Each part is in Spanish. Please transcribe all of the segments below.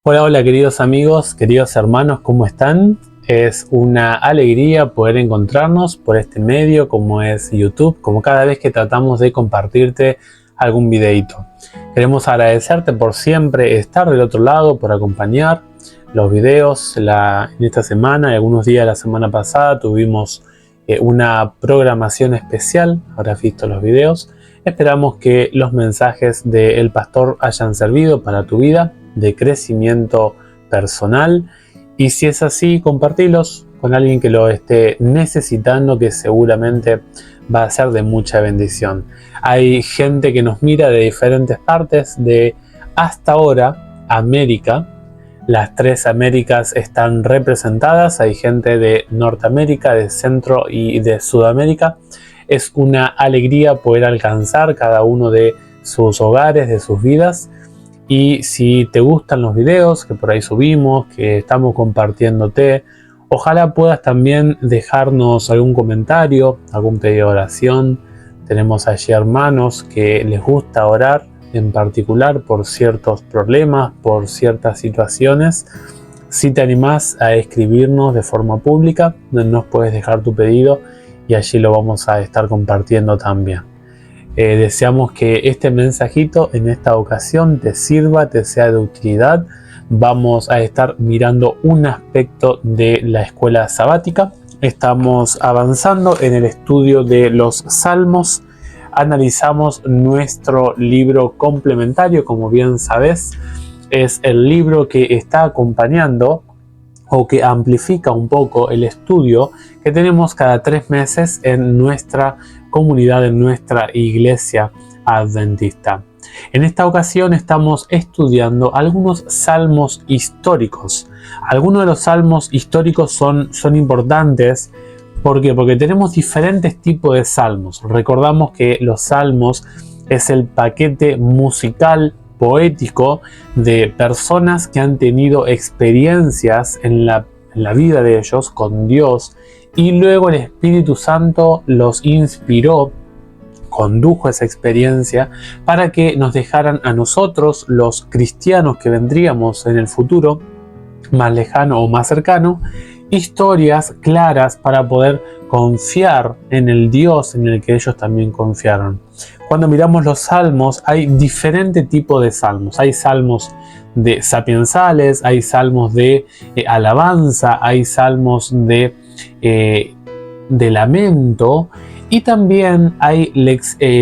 Hola, hola queridos amigos, queridos hermanos, ¿cómo están? Es una alegría poder encontrarnos por este medio como es YouTube, como cada vez que tratamos de compartirte algún videito. Queremos agradecerte por siempre estar del otro lado, por acompañar los videos. En esta semana y algunos días de la semana pasada tuvimos una programación especial, habrás visto los videos. Esperamos que los mensajes del pastor hayan servido para tu vida de crecimiento personal, y si es así, compartilos con alguien que lo esté necesitando, que seguramente va a ser de mucha bendición. Hay gente que nos mira de diferentes partes de, hasta ahora, América. Las tres Américas están representadas. Hay gente de Norteamérica, de Centro y de Sudamérica. Es una alegría poder alcanzar cada uno de sus hogares, de sus vidas. Y si te gustan los videos que por ahí subimos, que estamos compartiéndote, ojalá puedas también dejarnos algún comentario, algún pedido de oración. Tenemos allí hermanos que les gusta orar en particular por ciertos problemas, por ciertas situaciones. Si te animás a escribirnos de forma pública, nos puedes dejar tu pedido y allí lo vamos a estar compartiendo también. Deseamos que este mensajito en esta ocasión te sirva, te sea de utilidad. Vamos a estar mirando un aspecto de la escuela sabática. Estamos avanzando en el estudio de los Salmos. Analizamos nuestro libro complementario, como bien sabes, es el libro que está acompañando o que amplifica un poco el estudio que tenemos cada 3 meses en nuestra comunidad, en nuestra iglesia adventista. En esta ocasión estamos estudiando algunos salmos históricos. Algunos de los salmos históricos son importantes. ¿Por qué? Porque tenemos diferentes tipos de salmos. Recordamos que los salmos es el paquete musical poético de personas que han tenido experiencias en la vida de ellos con Dios, y luego el Espíritu Santo los inspiró, condujo esa experiencia para que nos dejaran a nosotros, los cristianos que vendríamos en el futuro, más lejano o más cercano, historias claras para poder confiar en el Dios en el que ellos también confiaron. Cuando miramos los salmos, hay diferentes tipos de salmos. Hay salmos de sapiensales, hay salmos de alabanza, hay salmos de lamento, y también hay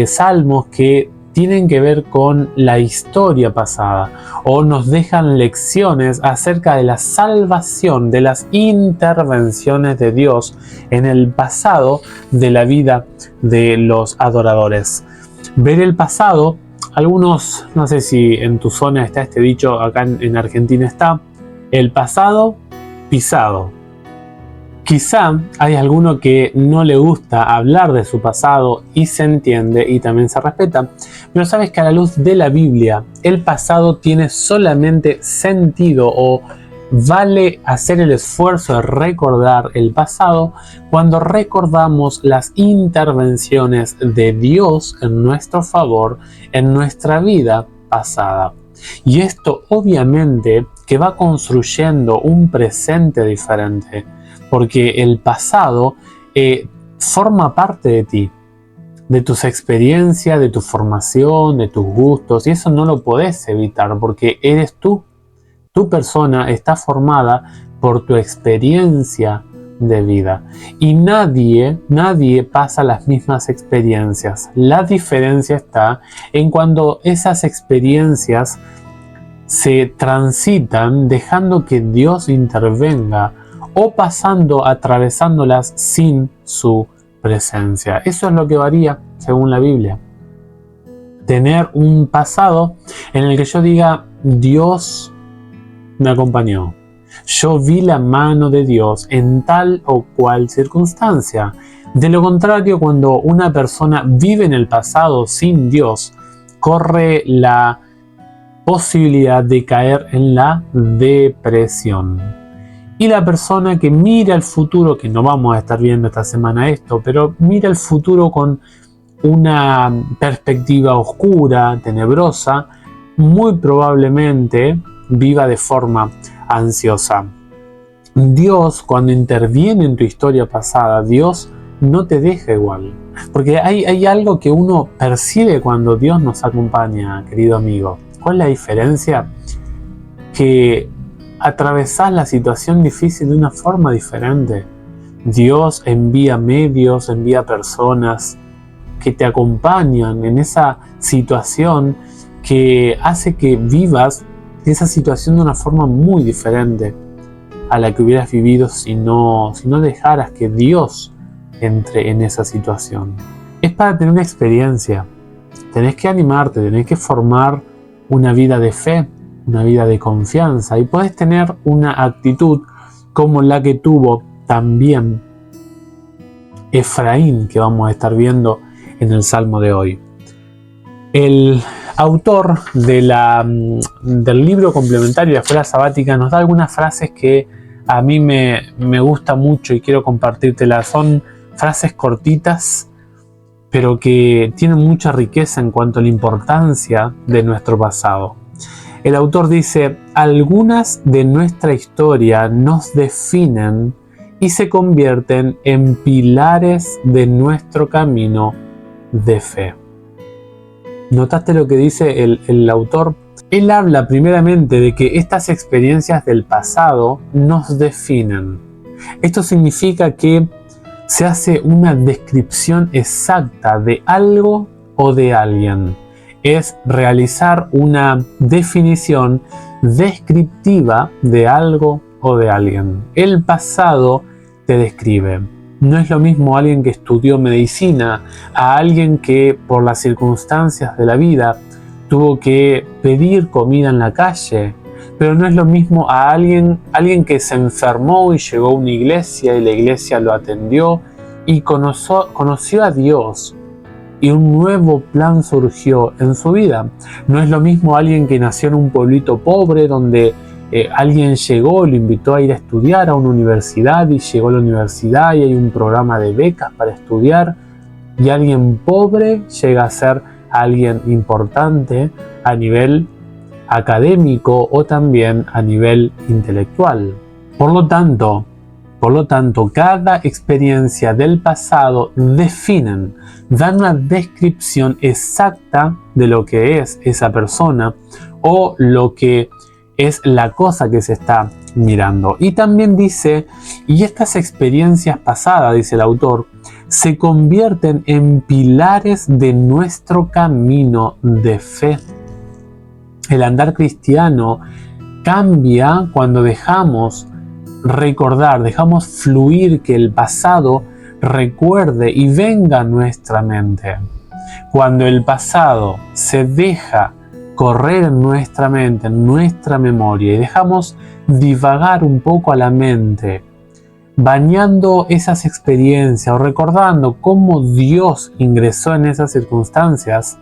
salmos que tienen que ver con la historia pasada o nos dejan lecciones acerca de la salvación, de las intervenciones de Dios en el pasado de la vida de los adoradores. Ver el pasado, algunos, no sé si en tu zona está este dicho, acá en Argentina está, el pasado pisado. Quizá hay alguno que no le gusta hablar de su pasado y se entiende y también se respeta, pero sabes que a la luz de la Biblia el pasado tiene solamente sentido o vale hacer el esfuerzo de recordar el pasado cuando recordamos las intervenciones de Dios en nuestro favor en nuestra vida pasada. Y esto obviamente que va construyendo un presente diferente, porque el pasado forma parte de ti, de tus experiencias, de tu formación, de tus gustos, y eso no lo podés evitar porque eres tú. Tu persona está formada por tu experiencia de vida y nadie pasa las mismas experiencias. La diferencia está en cuando esas experiencias se transitan dejando que Dios intervenga o atravesándolas sin su presencia. Eso es lo que varía según la Biblia. Tener un pasado en el que yo diga, Dios me acompañó. Yo vi la mano de Dios en tal o cual circunstancia. De lo contrario, cuando una persona vive en el pasado sin Dios, corre la posibilidad de caer en la depresión. Y la persona que mira el futuro, que no vamos a estar viendo esta semana esto, pero mira el futuro con una perspectiva oscura, tenebrosa, muy probablemente viva de forma ansiosa. Dios, cuando interviene en tu historia pasada, Dios no te deja igual. Porque hay algo que uno percibe cuando Dios nos acompaña, querido amigo. ¿Cuál es la diferencia? Que atravesás la situación difícil de una forma diferente. Dios envía medios, envía personas que te acompañan en esa situación, que hace que vivas esa situación de una forma muy diferente a la que hubieras vivido si no dejaras que Dios entre en esa situación. Es para tener una experiencia. Tenés que animarte, tenés que formar una vida de fe, una vida de confianza, y puedes tener una actitud como la que tuvo también Efraín, que vamos a estar viendo en el Salmo de hoy. El autor del libro complementario de la Escuela Sabática nos da algunas frases que a mí me gusta mucho y quiero compartírtelas. Son frases cortitas, pero que tienen mucha riqueza en cuanto a la importancia de nuestro pasado. El autor dice: algunas de nuestra historia nos definen y se convierten en pilares de nuestro camino de fe. ¿Notaste lo que dice el autor? Él habla primeramente de que estas experiencias del pasado nos definen. Esto significa que se hace una descripción exacta de algo o de alguien. Es realizar una definición descriptiva de algo o de alguien. El pasado te describe. No es lo mismo alguien que estudió medicina a alguien que por las circunstancias de la vida tuvo que pedir comida en la calle. Pero no es lo mismo a alguien que se enfermó y llegó a una iglesia y la iglesia lo atendió y conoció a Dios y un nuevo plan surgió en su vida. No es lo mismo alguien que nació en un pueblito pobre donde alguien llegó, lo invitó a ir a estudiar a una universidad y llegó a la universidad y hay un programa de becas para estudiar, y alguien pobre llega a ser alguien importante a nivel académico o también a nivel intelectual. Por lo tanto, cada experiencia del pasado dan una descripción exacta de lo que es esa persona o lo que es la cosa que se está mirando. Y también dice, y estas experiencias pasadas, dice el autor, se convierten en pilares de nuestro camino de fe. El andar cristiano cambia cuando dejamos recordar, dejamos fluir que el pasado recuerde y venga a nuestra mente. Cuando el pasado se deja correr en nuestra mente, en nuestra memoria, y dejamos divagar un poco a la mente, bañando esas experiencias o recordando cómo Dios ingresó en esas circunstancias,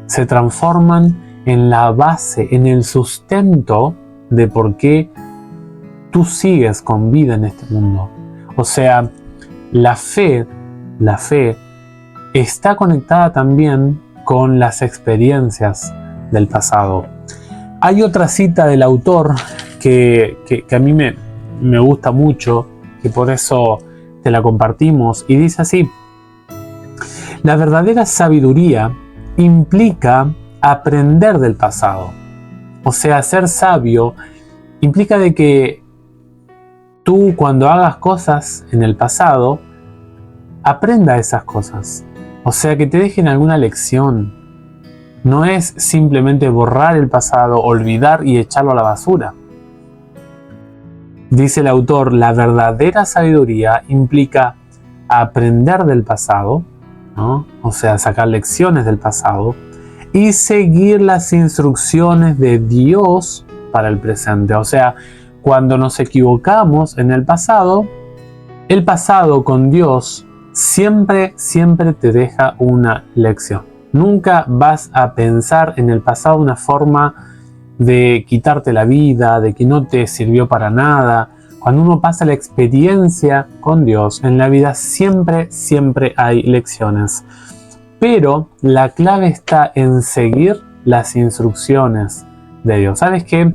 se transforman en la base, en el sustento de por qué tú sigues con vida en este mundo. O sea, la fe está conectada también con las experiencias del pasado. Hay otra cita del autor que a mí me gusta mucho, y por eso te la compartimos, y dice así: la verdadera sabiduría implica aprender del pasado. O sea, ser sabio implica de que tú, cuando hagas cosas en el pasado, aprenda esas cosas. O sea, que te dejen alguna lección. No es simplemente borrar el pasado, olvidar y echarlo a la basura. Dice el autor, la verdadera sabiduría implica aprender del pasado, ¿no? O sea, sacar lecciones del pasado y seguir las instrucciones de Dios para el presente. O sea, cuando nos equivocamos en el pasado con Dios siempre te deja una lección. Nunca vas a pensar en el pasado una forma de quitarte la vida, de que no te sirvió para nada. Cuando uno pasa la experiencia con Dios en la vida, siempre hay lecciones. Pero la clave está en seguir las instrucciones de Dios. ¿Sabes qué?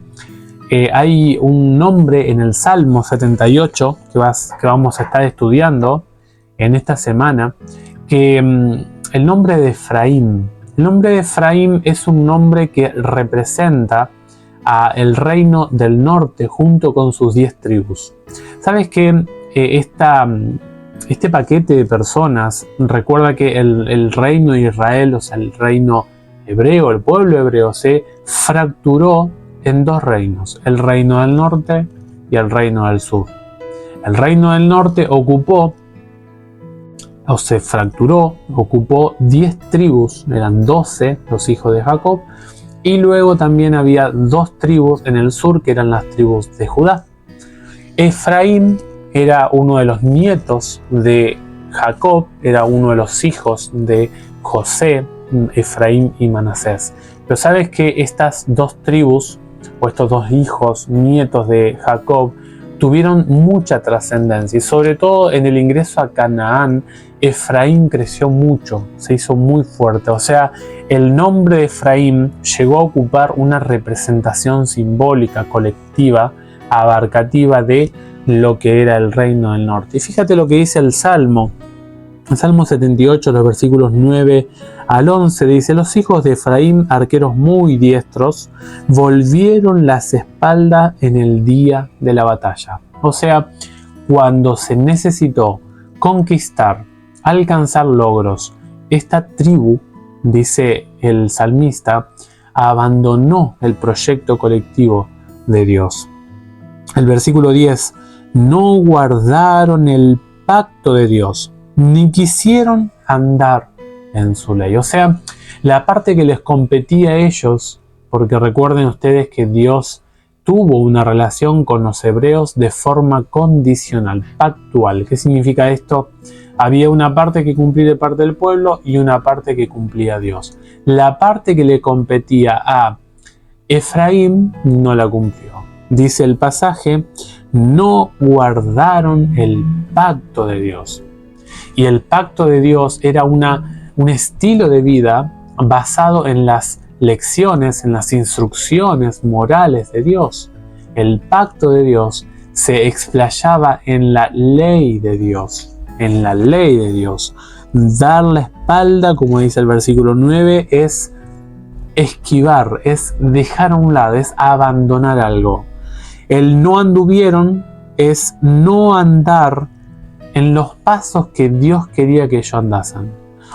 Hay un nombre en el Salmo 78 que vamos a estar estudiando en esta semana, que el nombre de Efraín. El nombre de Efraín es un nombre que representa a el reino del norte junto con sus 10 tribus. ¿Sabes qué? Este paquete de personas recuerda que el reino de Israel, o sea, el reino hebreo, el pueblo hebreo, se fracturó en 2 reinos, el reino del norte y el reino del sur. El reino del norte se fracturó, ocupó 10 tribus, eran 12 los hijos de Jacob, y luego también había 2 tribus en el sur que eran las tribus de Judá. Efraín era uno de los nietos de Jacob, era uno de los hijos de José, Efraín y Manasés. Pero sabes que estas 2 tribus, o estos 2 hijos, nietos de Jacob, tuvieron mucha trascendencia, y sobre todo en el ingreso a Canaán, Efraín creció mucho, se hizo muy fuerte. O sea, el nombre de Efraín llegó a ocupar una representación simbólica, colectiva, abarcativa de lo que era el reino del norte. Y fíjate lo que dice el Salmo 78, los versículos 9 al 11, dice: los hijos de Efraín, arqueros muy diestros, volvieron las espaldas en el día de la batalla. O sea, cuando se necesitó conquistar, alcanzar logros, esta tribu, dice el salmista, abandonó el proyecto colectivo de Dios. El versículo 10, no guardaron el pacto de Dios, ni quisieron andar en su ley. O sea, la parte que les competía a ellos, porque recuerden ustedes que Dios tuvo una relación con los hebreos de forma condicional, pactual. ¿Qué significa esto? Había una parte que cumplía de parte del pueblo y una parte que cumplía Dios. La parte que le competía a Efraín no la cumplió. Dice el pasaje, no guardaron el pacto de Dios. Y el pacto de Dios era un estilo de vida basado en las lecciones, en las instrucciones morales de Dios. El pacto de Dios se explayaba en la ley de Dios, en la ley de Dios. Dar la espalda, como dice el versículo 9, es esquivar, es dejar a un lado, es abandonar algo. El no anduvieron es no andar en los pasos que Dios quería que ellos andasen.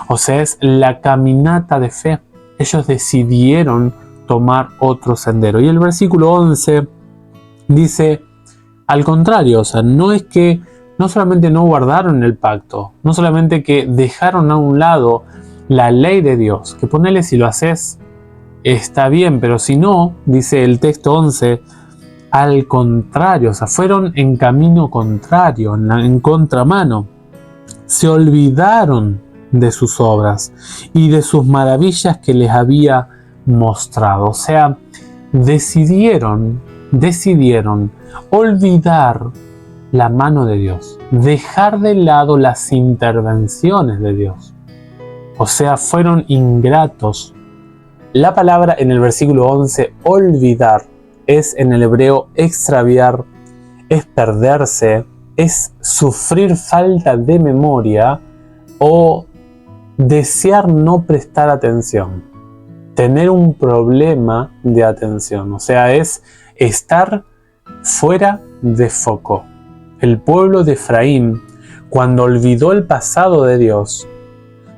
O sea, es la caminata de fe. Ellos decidieron tomar otro sendero. Y el versículo 11 dice, al contrario, o sea, no es que no solamente no guardaron el pacto, no solamente que dejaron a un lado la ley de Dios, que ponele si lo haces, está bien, pero si no, dice el texto 11, al contrario, o sea, fueron en camino contrario, en contramano. Se olvidaron de sus obras y de sus maravillas que les había mostrado. O sea, decidieron olvidar la mano de Dios, dejar de lado las intervenciones de Dios. O sea, fueron ingratos. La palabra en el versículo 11, olvidar, es en el hebreo extraviar, es perderse, es sufrir falta de memoria o desear no prestar atención, tener un problema de atención, o sea, es estar fuera de foco. El pueblo de Efraín, cuando olvidó el pasado de Dios,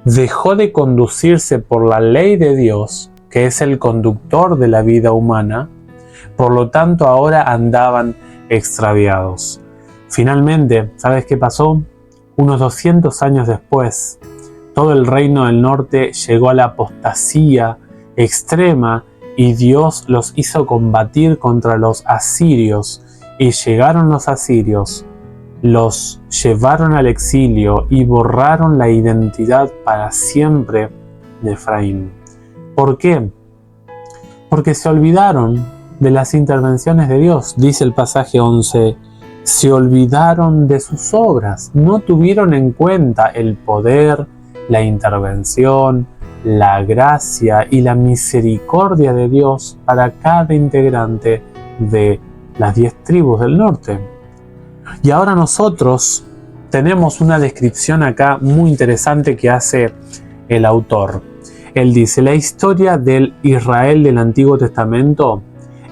dejó de conducirse por la ley de Dios, que es el conductor de la vida humana, por lo tanto ahora andaban extraviados. Finalmente, ¿sabes qué pasó? Unos 200 años después, todo el reino del norte llegó a la apostasía extrema y Dios los hizo combatir contra los asirios. Y llegaron los asirios, los llevaron al exilio y borraron la identidad para siempre de Efraín. ¿Por qué? Porque se olvidaron de las intervenciones de Dios. Dice el pasaje 11, se olvidaron de sus obras, no tuvieron en cuenta el poder, la intervención, la gracia y la misericordia de Dios para cada integrante de las 10 tribus del norte. Y ahora nosotros tenemos una descripción acá muy interesante que hace el autor. Él dice: la historia del Israel del Antiguo Testamento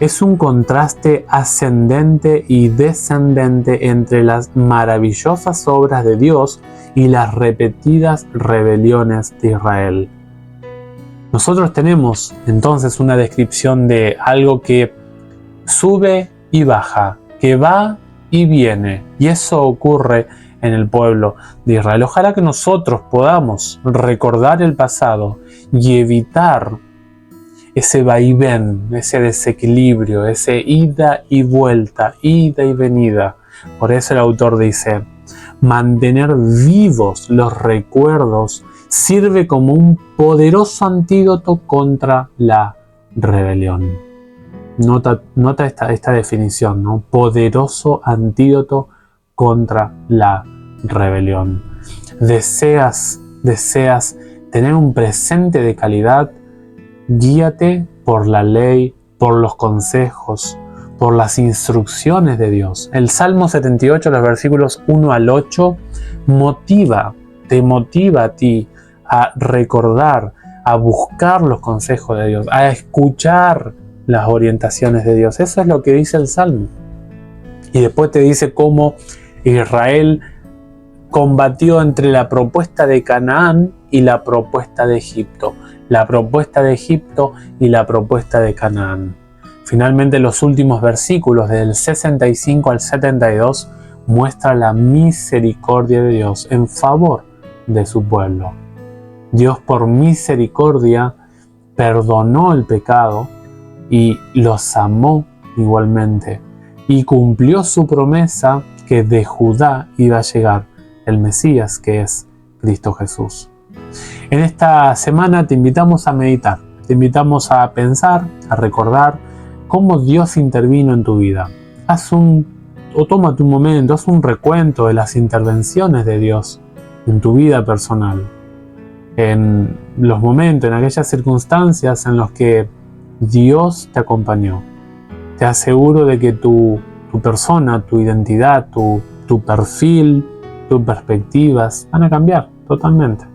es un contraste ascendente y descendente entre las maravillosas obras de Dios y las repetidas rebeliones de Israel. Nosotros tenemos entonces una descripción de algo que sube y baja, que va y viene, y eso ocurre en el pueblo de Israel. Ojalá que nosotros podamos recordar el pasado y evitar ese vaivén, ese desequilibrio, ese ida y vuelta, ida y venida. Por eso el autor dice: mantener vivos los recuerdos sirve como un poderoso antídoto contra la rebelión. Nota esta definición, ¿no? Poderoso antídoto contra la rebelión. Deseas tener un presente de calidad. Guíate por la ley, por los consejos, por las instrucciones de Dios. El Salmo 78, los versículos 1 al 8, te motiva a ti a recordar, a buscar los consejos de Dios, a escuchar las orientaciones de Dios. Eso es lo que dice el Salmo. Y después te dice cómo Israel combatió entre la propuesta de Canaán y la propuesta de Egipto. La propuesta de Egipto y la propuesta de Canaán. Finalmente, los últimos versículos del 65 al 72 muestran la misericordia de Dios en favor de su pueblo. Dios, por misericordia, perdonó el pecado y los amó igualmente, y cumplió su promesa que de Judá iba a llegar el Mesías, que es Cristo Jesús. En esta semana te invitamos a meditar, te invitamos a pensar, a recordar cómo Dios intervino en tu vida. Tómate un momento, haz un recuento de las intervenciones de Dios en tu vida personal. En los momentos, en aquellas circunstancias en las que Dios te acompañó. Te aseguro de que tu persona, tu identidad, tu perfil, tus perspectivas van a cambiar totalmente.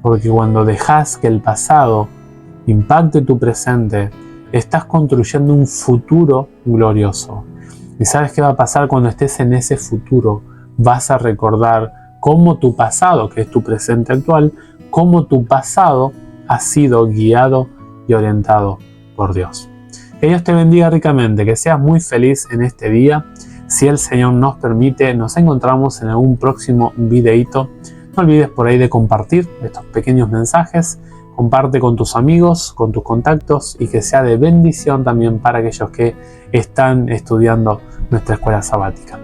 Porque cuando dejas que el pasado impacte tu presente, estás construyendo un futuro glorioso. ¿Y sabes qué va a pasar cuando estés en ese futuro? Vas a recordar cómo tu pasado, que es tu presente actual, cómo tu pasado ha sido guiado y orientado por Dios. Que Dios te bendiga ricamente, que seas muy feliz en este día. Si el Señor nos permite, nos encontramos en algún próximo videíto. No olvides por ahí de compartir estos pequeños mensajes. Comparte con tus amigos, con tus contactos, y que sea de bendición también para aquellos que están estudiando nuestra escuela sabática.